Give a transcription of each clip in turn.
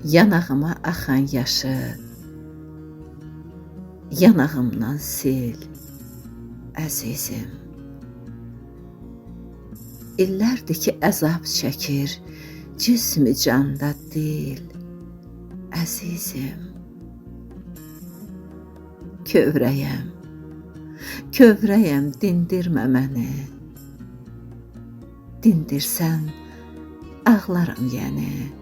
Yanağıma axan yaşı yanağımdan sil, əzizim. İllərdir ki, əzab çəkir, cismi canda deyil, əzizim. Kövrəyəm, kövrəyəm, dindirmə məni. Dindirsən, ağlaram yəni.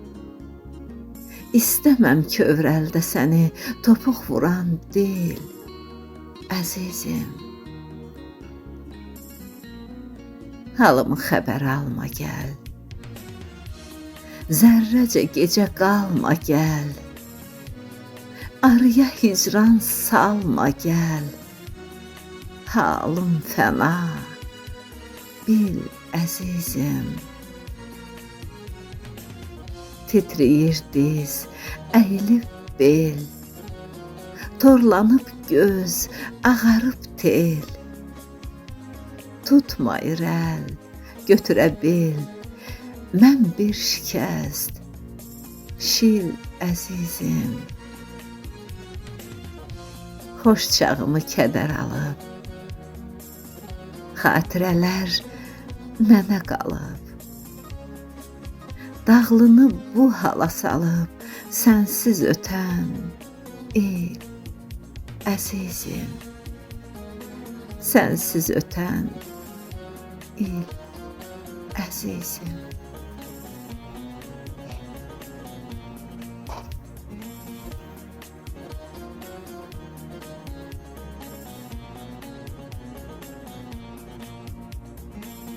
İstəməm kövrəldə səni, topuq vuran deyil, əzizim. Halımı xəbər alma gəl, zərrəcə gecə qalma gəl, arıya hicran salma gəl, halım fəna, bil əzizim. Titriyir diz, əyilib bel, torlanıb göz, ağarıb tel. Tutma irəl, götürə bil, mən bir şikəst, şil əzizim. Xoş çağımı kədər alıb, xatirələr mənə qalıb. Dağlını bu hala salıb, sənsiz ötən il, əzizim. Sənsiz ötən il, əzizim.